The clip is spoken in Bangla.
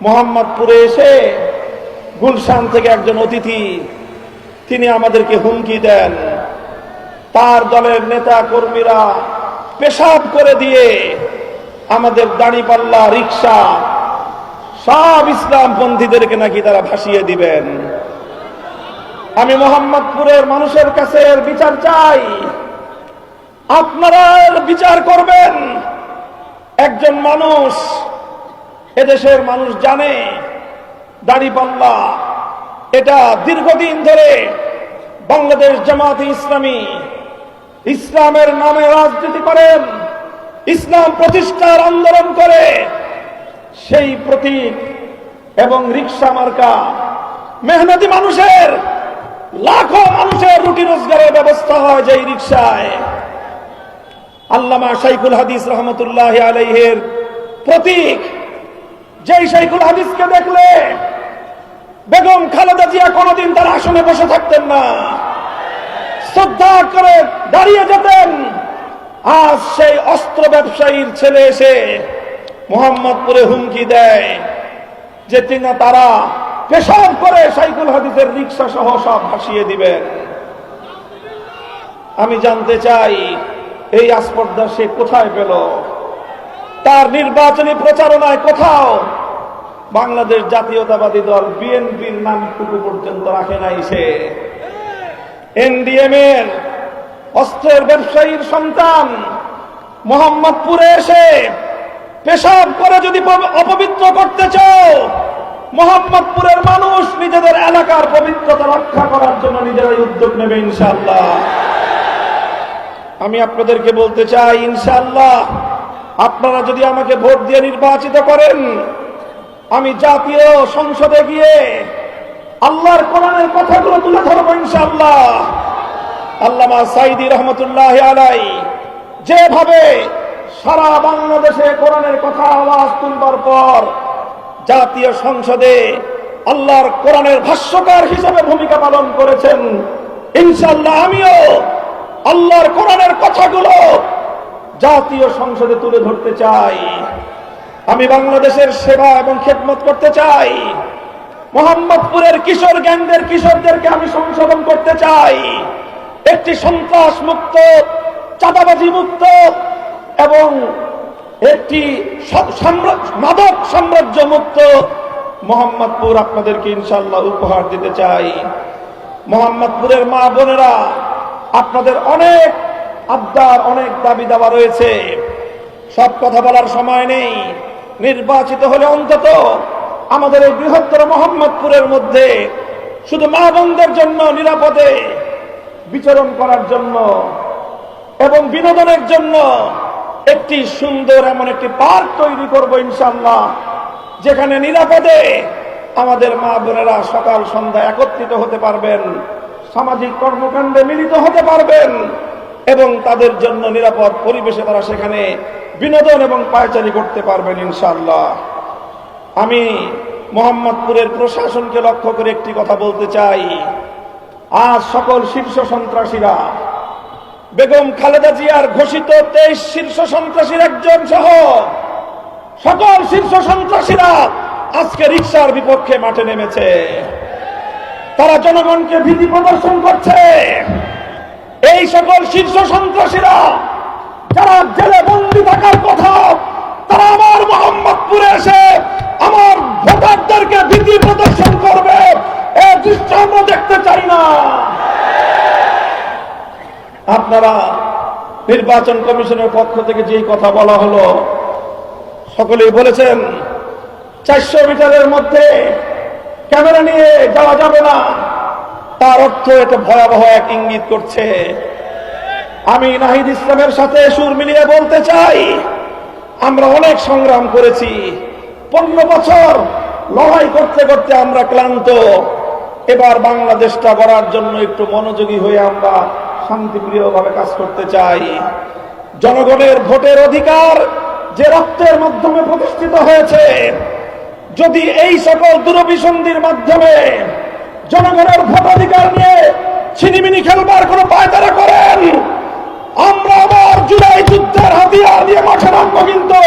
মোহাম্মদপুরে এসে গুলশান থেকে একজন অতিথি তিনি আমাদেরকে হুমকি দেন, তার দলের নেতা কর্মীরা পেশাব করে দিয়ে আমাদের দাঁড়িপাল্লা রিক্সা সব ইসলামপন্থীদেরকে নাকি তারা ভাসিয়ে দিবেন। আমি মোহাম্মদপুরের মানুষের কাছে এর বিচার চাই। আপনারা বিচার করবেন। একজন মানুষ, এদেশের মানুষ জানে দাঁড়িপাল্লা এটা দীর্ঘদিন ধরে বাংলাদেশ জামাতে ইসলামী ইসলামের নামে রাজনীতি করেন, ইসলাম প্রতিষ্ঠার আন্দোলন করে। সেই প্রতীক এবং রিক্সা মার্কা মেহনতি মানুষের, লাখো মানুষের রুটি রোজগারের ব্যবস্থা হয় যেই রিক্সায়। আল্লামা শাইখুল হাদিস রহমতুল্লাহ আলাইহির প্রতীক, যেই শাইখুল হাদিসকে দেখলে বেগম খালেদা জিয়া কোনদিন তার আসনে বসে থাকতেন না, শ্রদ্ধা করে দাঁড়িয়ে যেতেন। আজ সেই অস্ত্র ব্যবসায়ীর ছেলে এসে মোহাম্মদপুরে হুমকি দেয় যে তারা পেশাব করে শাইখুল হাদিসের রিক্সা সহ সব ভাসিয়ে দিবেন। আমি জানতে চাই এই আস্পর্ধা সে কোথায় পেল? তার নির্বাচনী প্রচারণায় কোথাও বাংলাদেশ জাতীয়তাবাদী দল বিএনপির নামটুকু পর্যন্ত রাখে নাই। সে এনডিএম এর অস্ত্রের ব্যবসায়ীর সন্তান মোহাম্মদপুরে এসে পেশাব করে যদি অপবিত্র করতে চাও, মোহাম্মদপুরের মানুষ নিজেদের এলাকার পবিত্রতা রক্ষা করার জন্য নিজেরাই উদ্যোগ নেবে ইনশাআল্লাহ। আমি আপনাদেরকে বলতে চাই, ইনশাআল্লাহ আপনারা যদি আমাকে ভোট দিয়ে নির্বাচিত করেন, আমি জাতীয় সংসদে গিয়ে আল্লাহর কোরআনের কথাগুলো তুলে ধরবো ইনশাআল্লাহ। আল্লামা সাইদি রহমতুল্লাহ আলাইহি যেভাবে সারা বাংলাদেশে কোরআনের কথা আওয়াজ তুলবার পর জাতীয় সংসদে আল্লাহর কোরআনের ভাষ্যকার হিসেবে ভূমিকা পালন করেছেন, ইনশাআল্লাহ আমিও আল্লাহর কোরআনের কথাগুলো জাতীয় সংসদে তুলে ধরতে চাই। আমি বাংলাদেশের সেবা এবং খেদমত করতে চাই। মোহাম্মদপুরের কিশোর গ্যাংদের কিশোরদেরকে আমি সংশোধন করতে চাই। একটি সন্ত্রাস মুক্ত, চাঁদাবাজি মুক্ত এবং একটি মাদক সাম্রাজ্য মুক্ত মোহাম্মদপুর আপনাদেরকে ইনশাআল্লাহ উপহার দিতে চাই। মোহাম্মদপুরের মা বোনেরা, আপনাদের অনেক আবদার, অনেক দাবি দাওয়া রয়েছে, সব কথা বলার সময় নেই। নির্বাচিত হলে অন্তত আমাদের এই বৃহত্তর মোহাম্মদপুরের মধ্যে শুধু মা বোনদের জন্য নিরাপদে বিচরণ করার জন্য এবং বিনোদনের জন্য একটি সুন্দর এমন একটি পার্ক তৈরি করব ইনশাআল্লাহ, যেখানে নিরাপদে আমাদের মা বোনেরা সকাল সন্ধ্যা একত্রিত হতে পারবেন, সামাজিক কর্মকাণ্ডে মিলিত হতে পারবেন এবং তাদের জন্য নিরাপদ পরিবেশে তারা সেখানে বিনোদন এবং পায়চারি করতে পারবেন ইনশাআল্লাহ। আমি মোহাম্মদপুরের প্রশাসনকে লক্ষ্য করে একটি কথা বলতে চাই। আজ সকল শীর্ষ সন্ত্রাসীরা, বেগম খালেদা জিয়ার ঘোষিত 23 শীর্ষ সন্ত্রাসীর একজন সহ সকল শীর্ষ সন্ত্রাসীরা আজকে রিকশার বিপক্ষে মাঠে নেমেছে। তারা জনগণকে ভীতি প্রদর্শন করছে। এই সকল শীর্ষ সন্ত্রাসীরা যারা জেলে বন্দী থাকার কথা, তারা আমার মোহাম্মদপুরে এসে আমার ভোটারদেরকে ভীতি প্রদর্শন করবে, এই দৃশ্য আমরা দেখতে চাই না। আপনারা নির্বাচন কমিশনের পক্ষ থেকে যেই কথা বলা হলো, সকলেই বলেছেন 400 মিটারের মধ্যে ক্যামেরা নিয়ে যাওয়া যাবে না। তার অর্থ এটা ভয়াবহ এক ইঙ্গিত করছে। আমি নাহিদ ইসলামের সাথে সুর মিলিয়ে বলতে চাই, আমরা অনেক সংগ্রাম করেছি, 15 বছর লড়াই করতে করতে আমরা ক্লান্ত। এবার বাংলাদেশটা গড়ার জন্য একটু মনোযোগী হয়ে আমরা শান্তিপ্রিয়ভাবে কাজ করতে চাই। জনগণের ভোটের অধিকার যে রক্তের মাধ্যমে প্রতিষ্ঠিত হয়েছে, যদি এই সকল দুরভিসন্ধির মাধ্যমে জনগণের ভোটাধিকার নিয়ে ছিনিমিনি খেলবার কোন পায়তারা করেন, আমরা আবার জুলাই যুদ্ধের হাতিয়ার দিয়ে মাঠে নামবো। কিন্তু